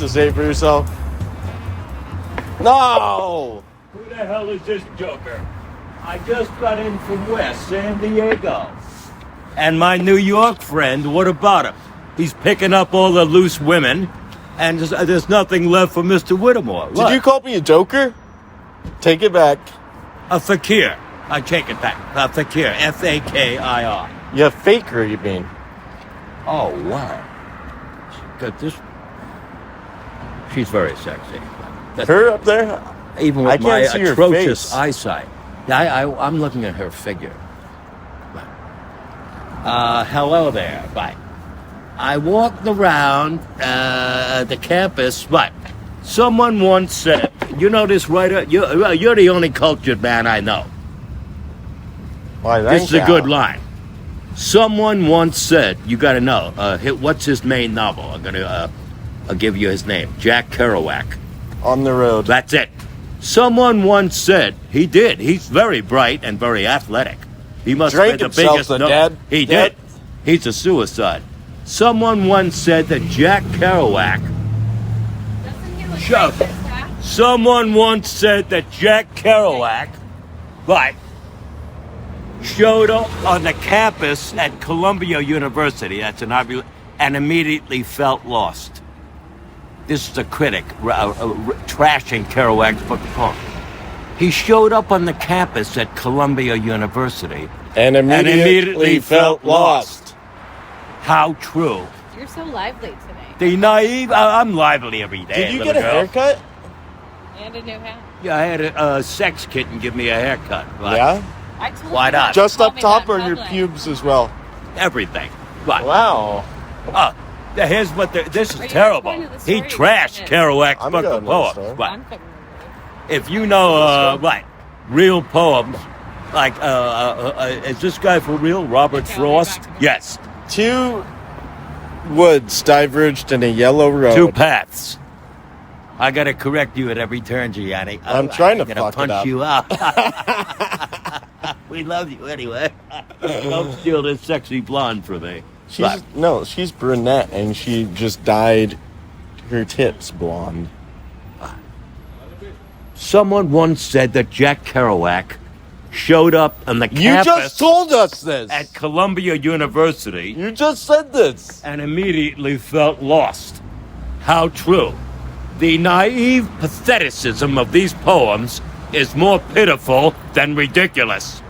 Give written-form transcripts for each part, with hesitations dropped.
to say for yourself? No! Who the hell is this joker? I just got in from West San Diego. And my New York friend, what about him? He's picking up all the loose women, and there's nothing left for Mr. Whittemore. Did you call me a joker? Take it back. A fakir. I take it back. A fakir. F-A-K-I-R. Yeah, faker, you mean. Oh, wow. Got this. She's very sexy. Her up there? Even with I my can't see her atrocious face. eyesight. I'm looking at her figure. Hello there. Bye. I walked around the campus, but someone once said, you know this writer? You're the only cultured man I know. Why, This is a good line. Someone once said, you got to know, what's his main novel? I'll give you his name. Jack Kerouac. On the road. That's it. Someone once said, he did. He's very bright and very athletic. He must Drank be the himself biggest. to death. He Dead. did. He's a suicide. Someone once said that Jack Kerouac. Shut up. Someone once said that Jack Kerouac, right, showed up on the campus at Columbia University. That's an Ivy, and immediately felt lost. This is a critic trashing Kerouac's book of poems. He showed up on the campus at Columbia University And immediately felt lost. How true. You're so lively today. The naive, I'm lively every day. Did you little get a girl. haircut? And a new hat. Yeah, I had a sex kitten give me a haircut. Right? Yeah? I told Why you not? not to Just call up me top that or in your public. pubes as well? Everything. Right. Wow. Here's what this is Are you terrible. going to the He store? trashed Yes. Kerouac's I'm book going of to the poems. store. Right. I'm coming with If you know, real poems, like, is this guy for real? Robert Okay, Frost? I'll be back. Yes. Two woods diverged in a yellow road. Two paths. I gotta correct you at every turn, Gianni. I'm trying to gonna fuck it punch up. you out. We love you anyway. Don't steal this sexy blonde from me. She's brunette and she just dyed her tips blonde. Someone once said that Jack Kerouac showed up on the You campus just told us this. at Columbia University You just said this. and immediately felt lost. How true. The naive patheticism of these poems is more pitiful than ridiculous.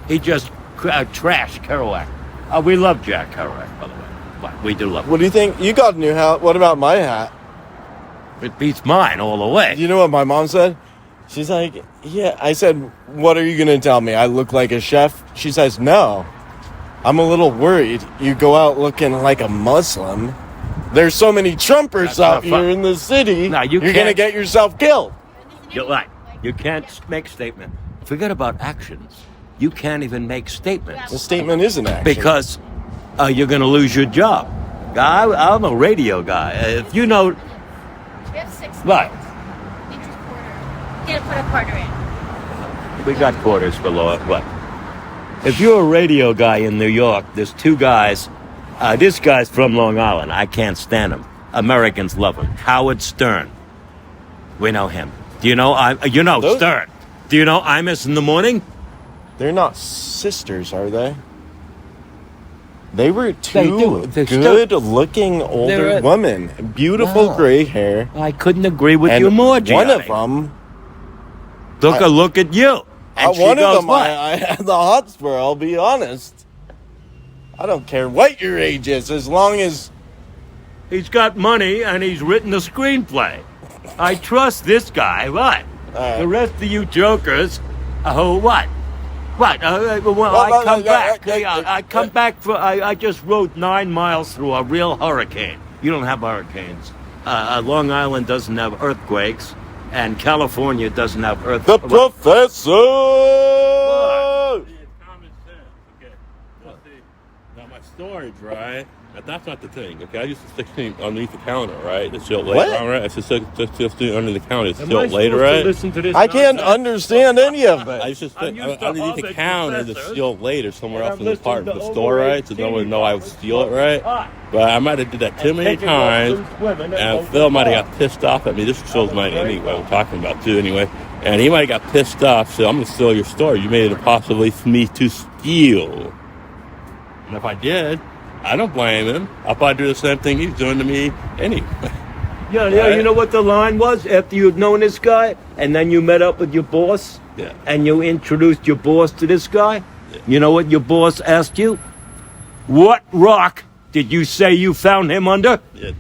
He just trashed Kerouac. We love Jack Kerouac, by the way. But we do love him. What do you think? You got a new hat. What about my hat? It beats mine all the way. You know what my mom said? She's like, yeah. I said, what are you going to tell me? I look like a chef? She says, no. I'm a little worried. You go out looking like a Muslim. There's so many Trumpers That's out not fun. here in the city. No, you're going to can't- get yourself killed. You're right. You can't make statements. Forget about actions. You can't even make statements The statement isn't action. because you're going to lose your job. I'm a radio guy. If you know, We have 6 right, Vintage quarter. Get to put a quarter in. we got quarters below it. But if you're a radio guy in New York, there's two guys. This guy's from Long Island. I can't stand him. Americans love him. Howard Stern. We know him. Do you know? Those- Stern. Do you know Imus in the Morning? They're not sisters, are they? They were They two do. They're good-looking older They're- women. Beautiful No. gray hair. I couldn't agree with And you more, one Gianni. of them, Took a look at you. And she one goes, of them, what? I had the hots for. I'll be honest. I don't care what your age is, as long as He's got money and he's written a screenplay. I trust this guy. What? The rest of you jokers, what? What? I come back. I come back for. I just rode 9 miles through a real hurricane. You don't have hurricanes. Long Island doesn't have earthquakes, and California doesn't have the earthquakes. professor. Common sense. Okay. Let's see. Now my storage, right? That's not the thing. Okay, I used to stick things underneath the counter, right? It's still What? later on, right? I used to stick things under the counter. It's Am still I later, supposed to right? listen to this I can't nonsense? understand any of I it. used to stick I'm used to underneath the Hobbit counter the Professor, steel later somewhere and else I'm in the part of listening the to store, over right? So no one would know I would steal it, right? Ah. But I might have did that too many taking off times, loose women and over Phil might the have bar. got pissed off at me. This shows was my very anyway. We're talking about too anyway, and he might have got pissed off. So I'm gonna steal your store. You made it impossible for me to steal, and if I did, I don't blame him. I'll probably do the same thing he's doing to me anyway. Yeah, Right? you know what the line was after you'd known this guy, and then you met up with your boss, Yeah. and you introduced your boss to this guy? You know what your boss asked you? What rock did you say you found him under? Yeah,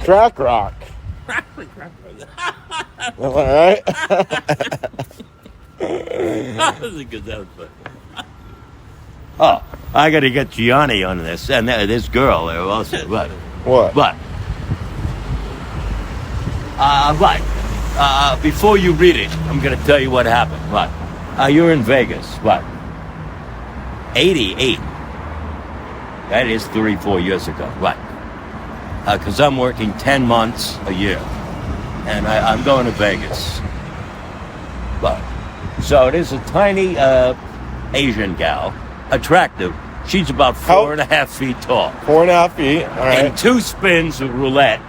Crack rock. All right. that was a good episode. Oh, I got to get Gianni on this, and this girl there also. But What? before you read it, I'm going to tell you what happened. You're in Vegas. 88. That is 34 years ago. Because I'm working 10 months a year, and I'm going to Vegas. So it is a tiny Asian gal, attractive. She's about How- 4.5 feet tall. 4.5 feet. All And right. 2 spins of roulette.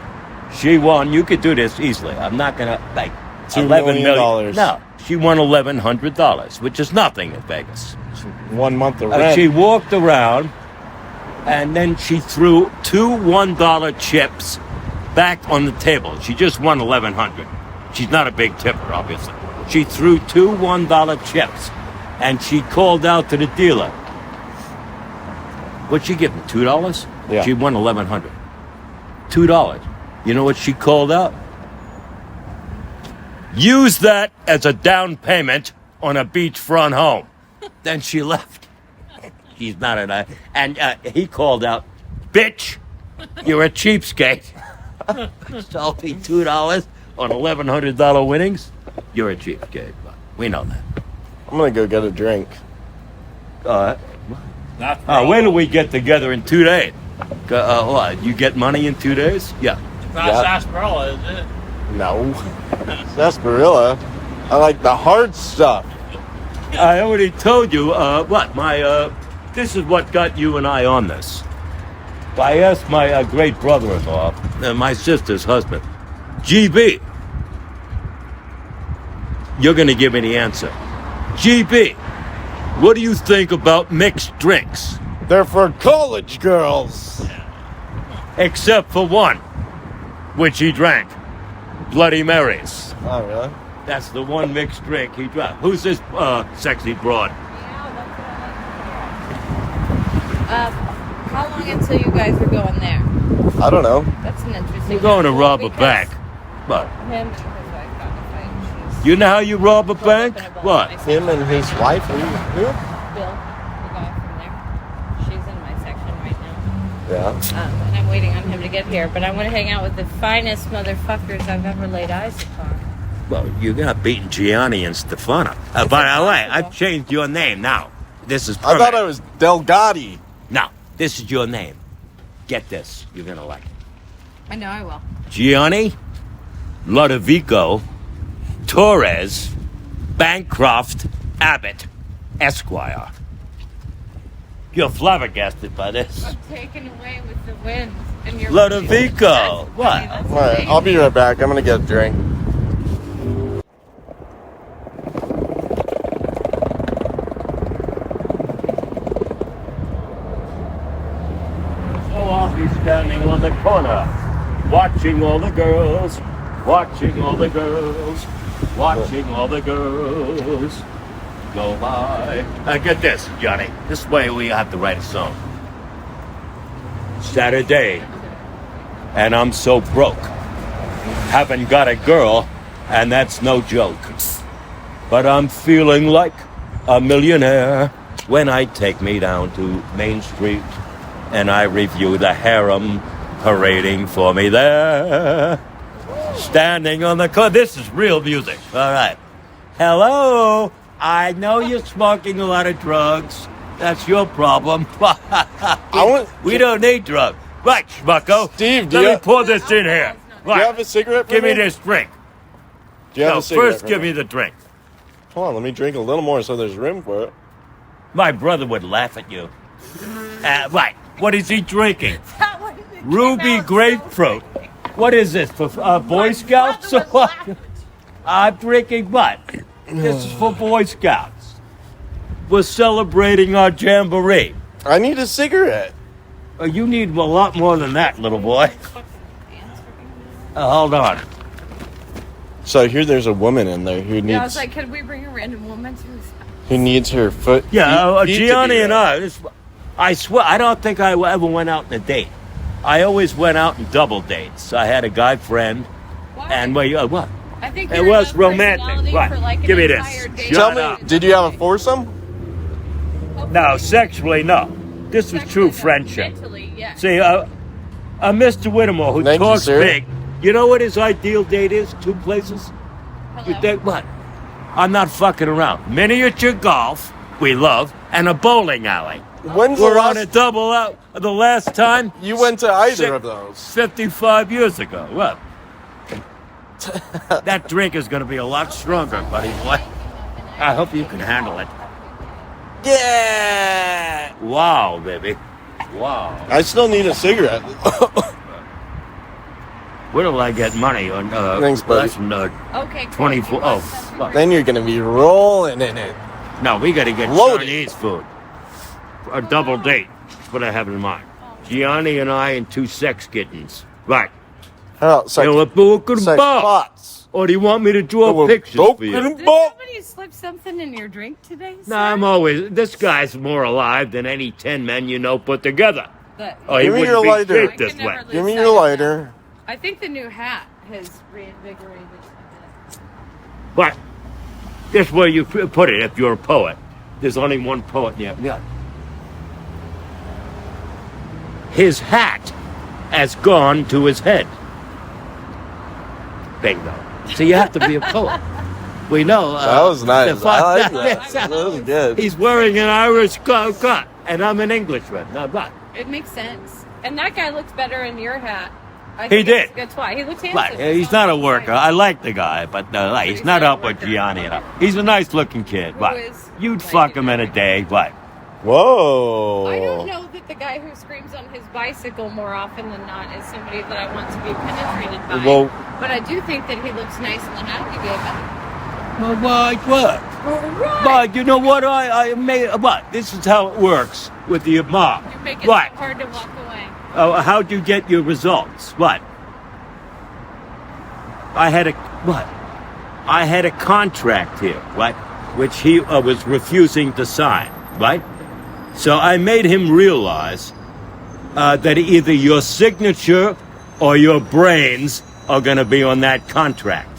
She won. You could do this easily. I'm not gonna $2 $11 million. No, she won $1,100, which is nothing in Vegas. 1 month of rent. She walked around, and then she threw 2 $1 chips back on the table. She just won $1,100. She's not a big tipper, obviously. She threw 2 $1 chips, and she called out to the dealer. What'd she give him? $2? Yeah. She won $1,100. $2. You know what she called out? Use that as a down payment on a beachfront home. Then she left. He's not an and he called out, "Bitch, you're a cheapskate." Sold me $2 on $1,100 winnings. You're a cheapskate. We know that. I'm gonna go get a drink. Wait till we get together in 2 days. What? You get money in 2 days? Yeah. That's sarsaparilla, isn't it? No. Sarsaparilla. I like the hard stuff. I already told you. This is what got you and I on this. I asked my great brother-in-law, my sister's husband, GB. You're going to give me the answer. GB, what do you think about mixed drinks? They're for college girls. Except for one, which he drank. Bloody Marys. Oh, really? That's the one mixed drink he drank. Who's this sexy broad? How long until you guys are going there? I don't know. That's an interesting. We're going to one, rob a because bank. What? Him and his wife got in a fight. She's You know how you rob a bank? up in a ball. What? My Him and his wife. Who? Bill, the guy from there. She's in my section right now. Yeah. And I'm waiting on him to get here. But I want to hang out with the finest motherfuckers I've ever laid eyes upon. Well, you got beaten Gianni and Stefano. By the way, I've changed your name now. This is I permanent. thought I was Delgatti. No, this is your name. Get this. You're going to like it. I know I will. Gianni, Ludovico, Torres, Bancroft, Abbott, Esquire. You're flabbergasted by this. I'm taken away with the wind. And you're Ludovico. What? All right, I'll be right back. I'm gonna get a drink. So I'll be standing on the corner, watching all the girls, watching all the girls, watching all the girls go by. Get this, Johnny. This way we have to write a song. Saturday, and I'm so broke. Haven't got a girl, and that's no joke. But I'm feeling like a millionaire when I take me down to Main Street and I review the harem parading for me there. Standing on the corner. This is real music. All right. Hello. I know you're smoking a lot of drugs. That's your problem. We Do don't need drugs. Right, Schmucko. Steve, let me pour this in here. you have a cigarette for Give me? me this drink. Do you have No, a cigarette first for give me? me the drink. Hold on, let me drink a little more so there's room for it. My brother would laugh at you. Right, what is he drinking? That one that came Ruby out grapefruit. so What is this, for Boy Scouts or brother would what? laugh at you. I'm drinking what? This is for Boy Scouts. We're celebrating our jamboree. I need a cigarette. You need a lot more than that, little boy. Hold on. So I hear there's a woman in there who Yeah, I was needs like, could we bring a random woman to his house? who needs her foot. Yeah, feet to Gianni be and rubbed. I swear, I don't think I ever went out on a date. I always went out in double dates. I had a guy friend, Why? and what? I think It you're was enough romantic. personality What? for, like, an Give me this. entire date. Shut Tell me, up. did you have a foursome? No, sexually, no. This was true Sexually, no. friendship. Mentally, yes. See, Mr. Whittemore, who Thank you, talks sir. big, you know what his ideal date is? 2 places? You Hello? think what? I'm not fucking around. Miniature golf, we love, and a bowling alley. When's the We're on a last double out the last time? you went to either Six- of those? 55 years ago. What? That drink is going to be a lot stronger, buddy boy. I hope you can handle it. Yeah. Wow, baby. Wow. I still need a cigarette. Where do I get money on Thanks, buddy. lesson, Okay, cool. 24? You Oh, want some? fuck. Then you're gonna be rolling in it. No, we got to get Loaded. Chinese food. A double date. That's what I have in mind. Gianni and I and 2 sex kittens. Right. Oh, sex, You want to sex box? spots. Or do you want me to draw Well, pictures dope for you? and Did bop. somebody slip something in your drink today, sir? No, I'm always. This guy's more alive than any 10 men you know put together. But Oh, he Give me wouldn't your be lighter. shaped I this can way. never lose Give me sight your of that. lighter. I think the new hat has reinvigorated my head. But this way you put it if you're a poet. There's only one poet in the His hat has gone to his head. Bingo. So you have to be a poet. We know. That was nice. the I like fact- that. That was good. He's wearing an Irish cut, and I'm an Englishman. Now, but It makes sense. And that guy looks better in your hat. I He think did. That's why. He looks handsome. But he's not a worker. I like the guy, but he's not up with Gianni. He's a nice-looking kid, but is you'd like fuck it. him in a day, but Whoa. I don't know that the guy who screams on his bicycle more often than not is somebody that I want to be penetrated by. Well- but I do think that he looks nice in the hat you gave him. what? Right. But you know what? I made what? This is how it works with the mob. You make it What? so hard to walk away. How'd you get your results? What? I had a contract here, right? Which he was refusing to sign, right? So I made him realize that either your signature or your brains are going to be on that contract.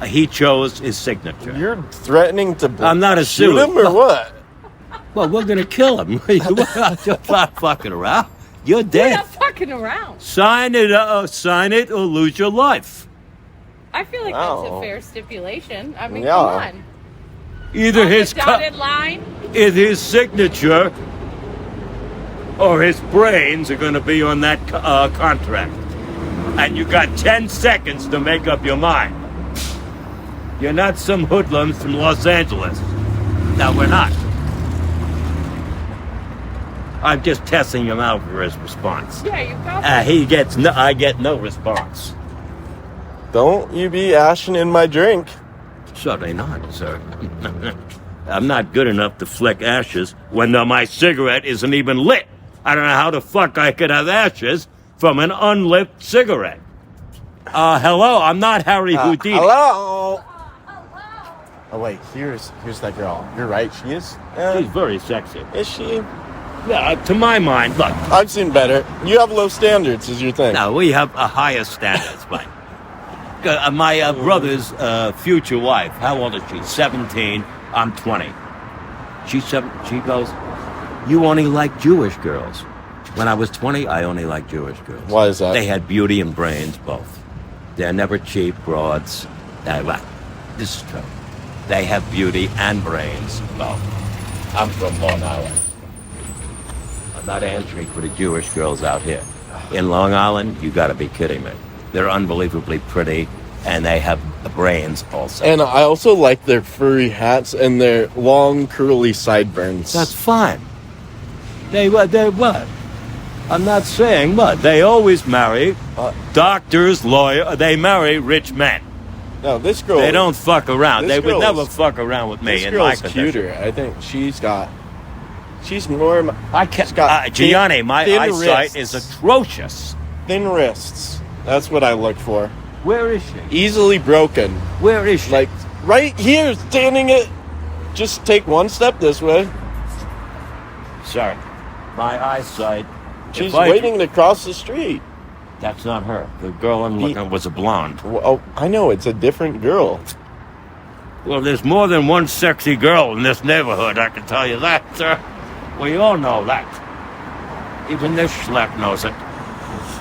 He chose his signature. You're threatening to I'm not a shoot suit. him or what? Well, we're going to kill him. You're not fucking around. You're We're dead. not fucking around. Sign it or lose your life. I feel like that's Oh. a fair stipulation. I mean, Yeah. come on. Either On the his dotted line. his signature or his brains are going to be on that contract. And you got 10 seconds to make up your mind. You're not some hoodlums from Los Angeles. No, we're not. I'm just testing him out for his response. Yeah, you got that. I get no response. Don't you be ashing in my drink. Certainly not, sir. I'm not good enough to flick ashes when my cigarette isn't even lit. I don't know how the fuck I could have ashes from an unlit cigarette. Hello, I'm not Harry Houdini. Hello. Oh wait, here's that girl. You're right, she is. She's very sexy. Is she? Yeah, to my mind, look, I've seen better. You have low standards, is your thing. now we have a higher standards, but my brother's future wife, how old is she? 17, I'm 20. She's 7, she goes, you only like Jewish girls. When I was 20, I only liked Jewish girls. Why is that? They had beauty and brains, both. They're never cheap broads. This is true. They have beauty and brains, both. I'm from Long Island. I'm not answering for the Jewish girls out here. In Long Island, you gotta be kidding me. They're unbelievably pretty, and they have brains also. And I also like their furry hats and their long, curly sideburns. That's fine. They what? I'm not saying what. They always marry doctors, lawyers. They marry rich men. No, this girl... They don't fuck around. They would never is- fuck around with me This in my girl's condition. cuter. I think she's more... I can't... She's got Gianni, my thin eyesight wrists. is atrocious. Thin wrists. That's what I look for. Where is she? Easily broken. Where is she? Like, right here, standing it. Just take one step this way. Sorry. My eyesight... She's If I- waiting to cross the street. That's not her. The girl I'm looking at was a blonde. Oh, I know, it's a different girl. Well, there's more than one sexy girl in this neighborhood, I can tell you that, sir. We all know that. Even this schlep knows it.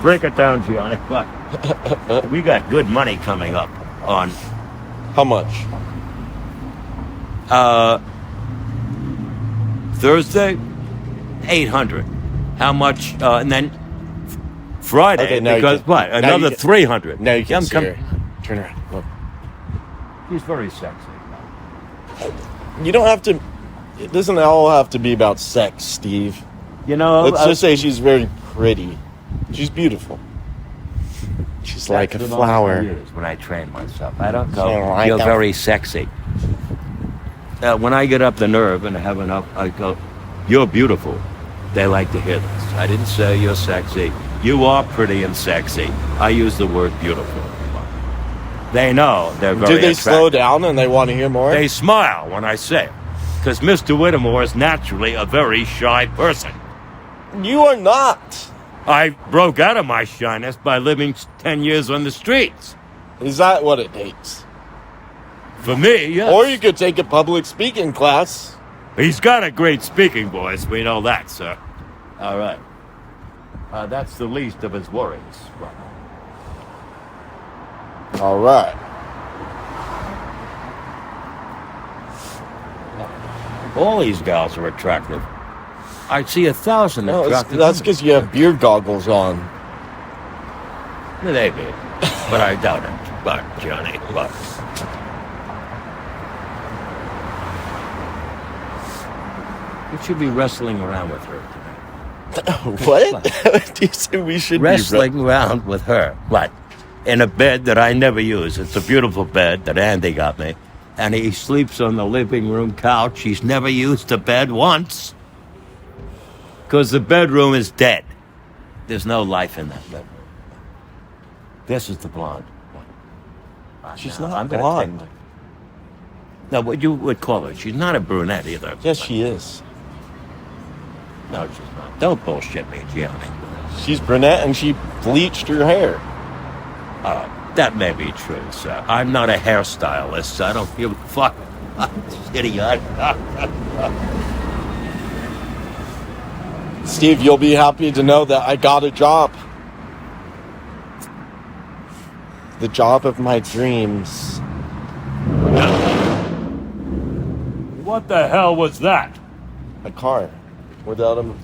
Break it down, Gianni. What? We got good money coming up on... How much? Thursday, 800. How much? And then Friday, Okay, now you because can- what? now Another you can- 300. Now you can I'm see her. Turn around. Look. He's very sexy. You don't have to... It doesn't all have to be about sex, Steve. You know, Let's just say she's very pretty. She's beautiful. She's like a that's the flower. moment I use when I train myself. I don't She's go, like you're a- very sexy. When I get up the nerve and have enough, I go, you're beautiful. They like to hear this. I didn't say you're sexy. You are pretty and sexy. I use the word beautiful. They know they're very Do they attractive. slow down and they want to hear more? They smile when I say it. Because Mr. Whittemore is naturally a very shy person. You are not. I broke out of my shyness by living 10 years on the streets. Is that what it takes? For me, yes. Or you could take a public speaking class. He's got a great speaking voice. We know that, sir. All right. That's the least of his worries. All right. All these gals are attractive. I see 1,000 No, attractive. that's because you have beer goggles on. Maybe. But I doubt it. But, Johnny, but. We should be wrestling around with her tonight. What? Do you say we should Wrestling around with her. What? In a bed that I never use. It's a beautiful bed that Andy got me. And he sleeps on the living room couch. He's never used a bed once. Because the bedroom is dead. There's no life in that bedroom. This is the blonde one. She's Now, not I'm gonna blonde. No, what you would call her. She's not a brunette either. Yes, she is. No, she's not. Don't bullshit me, Gianni. She's brunette and she bleached her hair. That may be true, sir. I'm not a hairstylist, so I don't give a fuck. Idiot. Steve, you'll be happy to know that I got a job. The job of my dreams. What the hell was that? A car. Without a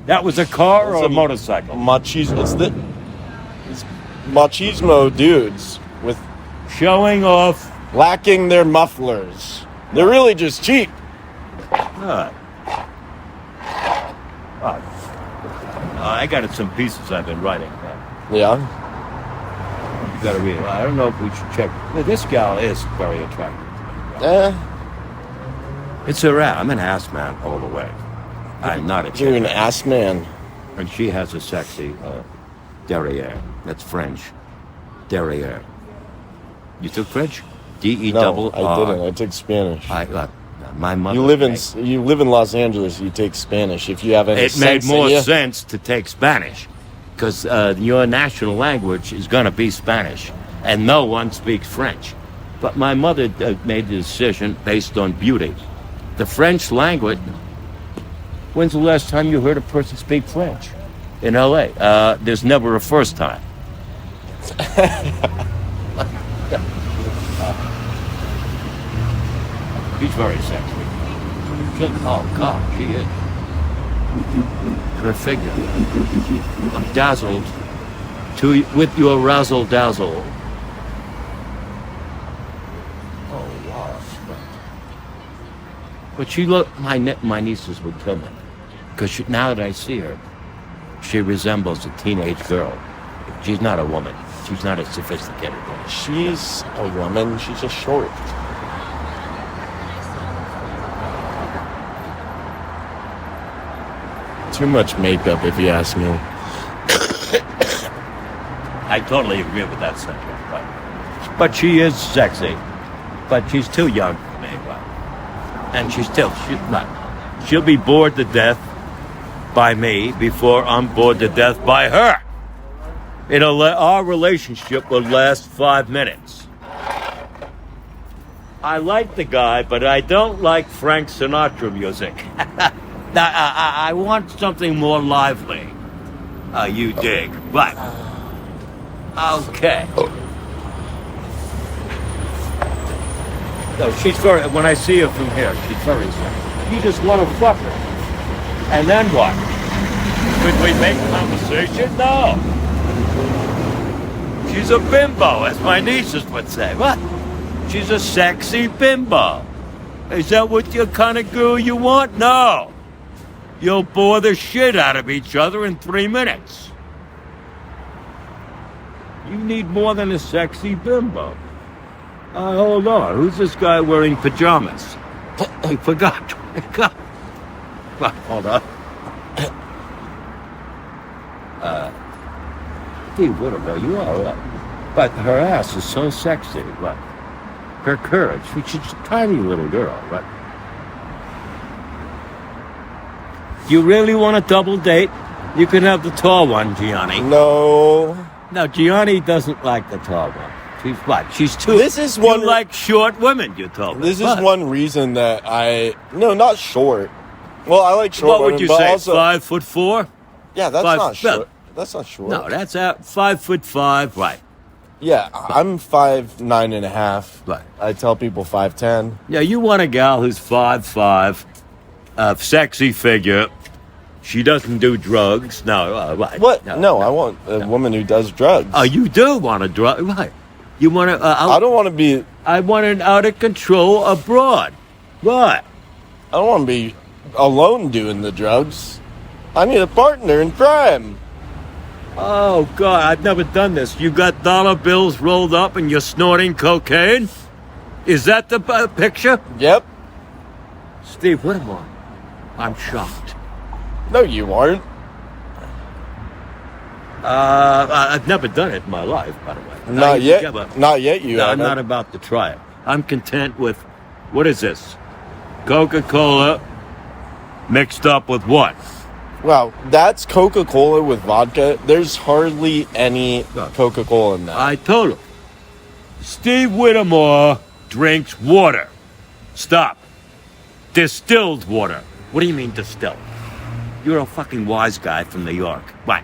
That was a car It's or a a motorcycle? machismo. It's machismo dudes with Showing off. lacking their mufflers. They're really just cheap. I got some pieces I've been writing. Yeah. You gotta read it. I don't know if we should check. Well, this gal is very attractive. It's her ass. I'm an ass man all the way. I'm not a chick. You're an ass man. And she has a sexy derriere. That's French. Derriere. You took French? D-E No, double I R. didn't. I took Spanish. My mother. You live in Los Angeles. You take Spanish. If you have any It made sense more in you. sense to take Spanish, because your national language is going to be Spanish, and no one speaks French. But my mother made the decision based on beauty. The French language. When's the last time you heard a person speak French? In L.A. There's never a first time. He's very sexy. Oh, God, she is. Her figure. I'm dazzled. With your razzle-dazzle. Oh, wow. But she my nieces would kill me. Because now that I see her, she resembles a teenage girl. She's not a woman. She's not a sophisticated woman. She's a woman. She's just short. Too much makeup, if you ask me. I totally agree with that sentiment. But she is sexy. But she's too young for me. And she'll be bored to death by me before I'm bored to death by her. Our relationship will last 5 minutes. I like the guy, but I don't like Frank Sinatra music. I want something more lively. You dig. Right. Okay. No, she's very, when I see her from here, she's very sexy. You just want to fuck her. And then what? Could we make conversation? No. She's a bimbo, as my nieces would say. What? She's a sexy bimbo. Is that what your kind of girl you want? No. You'll bore the shit out of each other in 3 minutes. You need more than a sexy bimbo. Hold on. Who's this guy wearing pajamas? I forgot. Well, hold on. Steve, what about you? All right. But her ass is so sexy. But her courage. She's a tiny little girl. But you really want a double date? You can have the tall one, Gianni. No. No, Gianni doesn't like the tall one. She's what? She's too. This is one. You like short women, you told me. This is one reason that No, not short. Well, I like short women. What would you but say? Also, 5'4"? Yeah, that's not short. That's not short. No, that's 5'5", right? Yeah, I'm 5'9.5". Right. I tell people 5'10". Yeah, you want a gal who's 5'5", a sexy figure. She doesn't do drugs. No, right. What? No, I want a woman who does drugs. Oh, you do want a drug, right? You want to? I don't want to be. I want an out of control abroad. What? I don't want to be alone doing the drugs. I need a partner in crime. Oh, God, I've never done this. You got dollar bills rolled up and you're snorting cocaine? Is that the picture? Yep. Steve, what am I? I'm shocked. No, you aren't. I've never done it in my life, by the way. Not yet. Not yet, you No, haven't. I'm not about to try it. I'm content with, what is this? Coca-Cola mixed up with what? Well, that's Coca-Cola with vodka. There's hardly any Coca-Cola in that. I told him. Steve Whittemore drinks water. Stop. Distilled water. What do you mean distilled? You're a fucking wise guy from New York. What?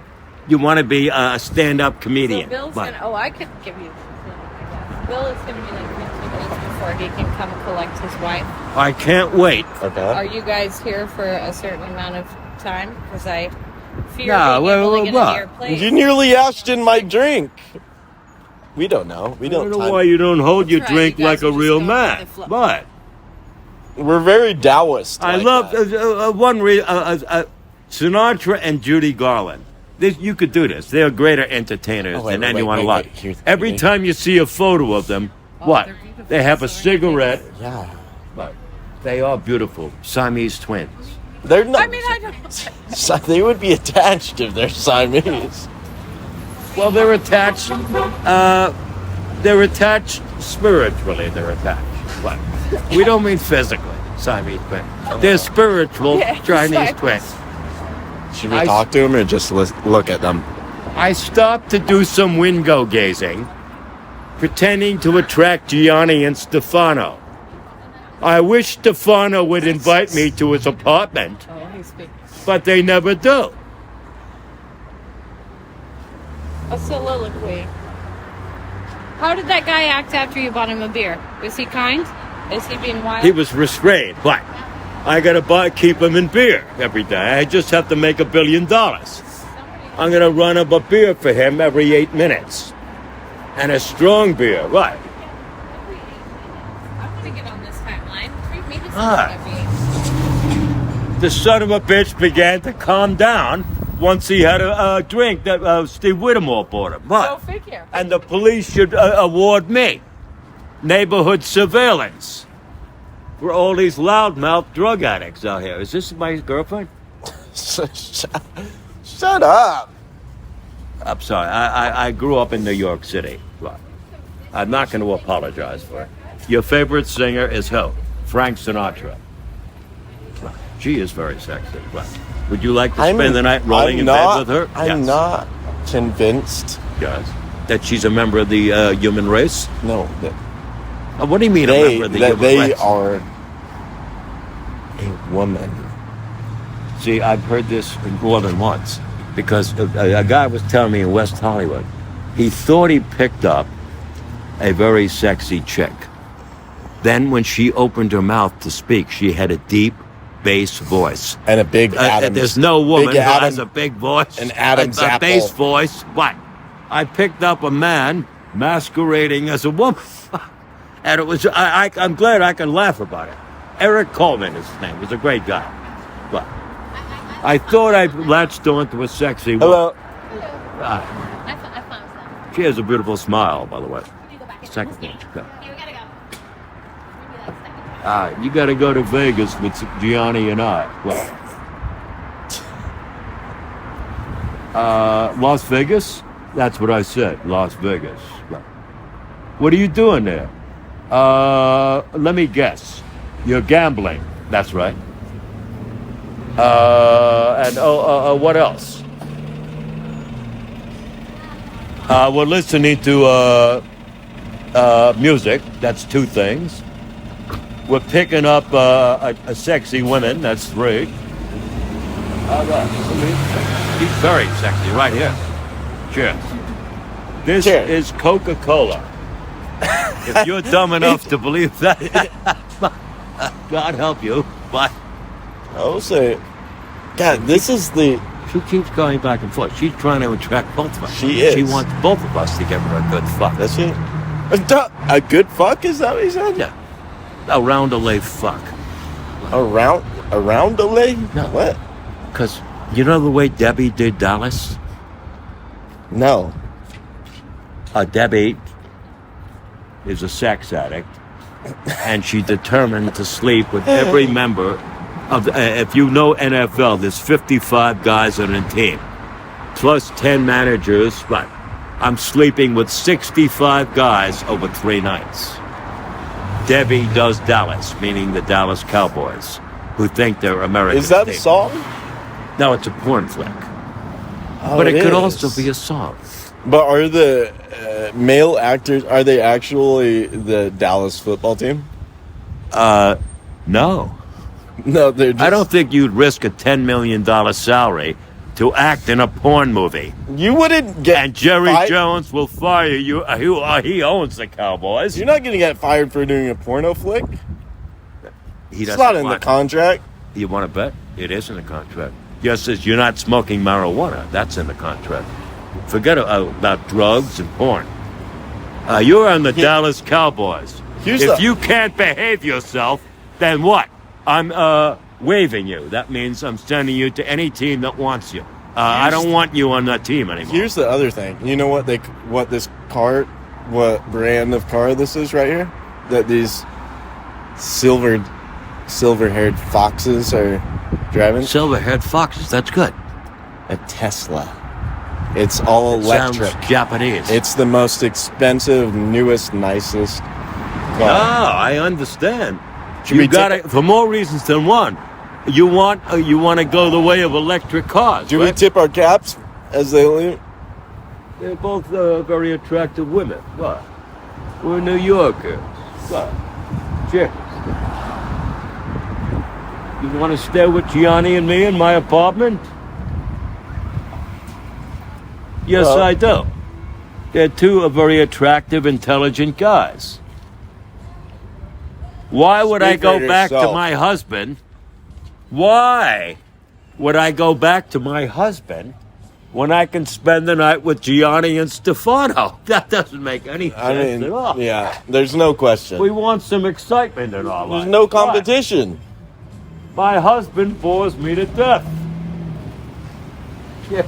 You want to be a stand-up comedian. So Bill's I could give you. Bill is going to be like 15 minutes before he can come collect his wife. I can't wait. Okay. Are you guys here for a certain amount of time? Because I fear No, being able to get into your You place. nearly asked in my drink. We don't know. We I don't know time- why you don't hold your That's right, drink you guys like a are just real going with man. the flow. But We're very Taoist. I like love that. Sinatra and Judy Garland. You could do this. They're greater entertainers Oh, wait, than wait, anyone wait, alive. wait. Here, Every here. time you see a photo of them, what? they're beautiful. They have a So cigarette. Yeah. But they are beautiful. Siamese twins. They're not. I mean, I don't. So they would be attached if they're Siamese. Well, they're attached. They're attached spiritually. They're attached. What? We don't mean physically. Siamese twins. They're spiritual Chinese Siamese. twins. Should we talk to them or just look at them? I stopped to do some window gazing, pretending to attract Gianni and Stefano. I wish Stefano would invite me to his apartment, Oh, he's speaking. but they never do. A soliloquy. How did that guy act after you bought him a beer? Was he kind? Is he being wild? He was restrained, but I gotta keep him in beer every day. I just have to make $1 billion. I'm gonna run up a beer for him every 8 minutes. And a strong beer, right? I'm gonna get on this timeline. Maybe this is Ah. gonna be. The son of a bitch began to calm down once he had a drink that Steve Whittemore bought him. Go What? figure. And the police should award me neighborhood surveillance for all these loudmouth drug addicts out here. Is this my girlfriend? Shut up. I'm sorry. I grew up in New York City. Right. I'm not going to apologize for it. Your favorite singer is who? Frank Sinatra. Right. She is very sexy. Right. Would you like to spend the night rolling in bed with her? I'm not convinced. Yes. That she's a member of the human race? No. What do you mean a member of the human they race? are a woman. See, I've heard this more than once because a guy was telling me in West Hollywood, he thought he picked up a very sexy chick. Then when she opened her mouth to speak, she had a deep bass voice. And a big Adam's. There's no woman big who Adam, has a big voice. An Adam's a apple. bass voice. What? I picked up a man masquerading as a woman. And it was, I'm glad I can laugh about it. Eric Coleman is his name. He's a great guy. But I thought I latched onto a sexy woman. Hello. I found that. She has a beautiful smile, by the way. You go back in. Second Let's thing. go. Go. Okay, we gotta go. Maybe like second. You got to go to Vegas with Gianni and I. Well, Las Vegas? That's what I said, Las Vegas. Right. What are you doing there? Let me guess. You're gambling. That's right. And what else? We're listening to music. That's 2 things. We're picking up a sexy woman. That's 3. She's very sexy right here. Cheers. This Cheers. is Coca-Cola. If you're dumb enough to believe that, God help you. But I'll say, God, this is the. she keeps going back and forth. She's trying to attract both of us. She is. She wants both of us to give her a good fuck. That's it. A good fuck? Is that what he said? Yeah. A round-a-lay fuck. Around a leg? No. What? Because you know the way Debbie did Dallas? No. Debbie is a sex addict, and she determined to sleep with every member of if you know NFL, there's 55 guys on a team, plus 10 managers. But I'm sleeping with 65 guys over 3 nights. Debbie does Dallas, meaning the Dallas Cowboys, who think they're American. Is that a team. song? No, it's a porn flick. Oh, But it could is. also be a song. But are the male actors, are they actually the Dallas football team? No. No, they're just... I don't think you'd risk a $10 million salary to act in a porn movie. You wouldn't get... And Jerry fired. Jones will fire you. He owns the Cowboys. You're not going to get fired for doing a porno flick. He It's doesn't not in the want- contract. You want to bet? It is in the contract. Yes, says you're not smoking marijuana. That's in the contract. Forget about drugs and porn. You're on the Dallas Cowboys. If you can't behave yourself, then what? I'm waiving you. That means I'm sending you to any team that wants you. I don't want you on that team anymore. Here's the other thing. You know what what brand of car this is right here? That these silver-haired foxes are driving? Silver-haired foxes. That's good. A Tesla. It's all electric. Sounds Japanese. It's the most expensive, newest, nicest car. I understand. Should we You got tip- it for more reasons than one. You want to go the way of electric cars. Do we right? tip our caps as they leave? They're both very attractive women. What? We're New Yorkers. What? Cheers. You want to stay with Gianni and me in my apartment? Yes, Well- I do. They're 2 very attractive, intelligent guys. Why would I Speak go for back to yourself. my husband Why would I go back to my husband when I can spend the night with Gianni and Stefano? That doesn't make any sense at all. Yeah, there's no question. We want some excitement in our life. There's no competition. My husband bores me to death. Yeah.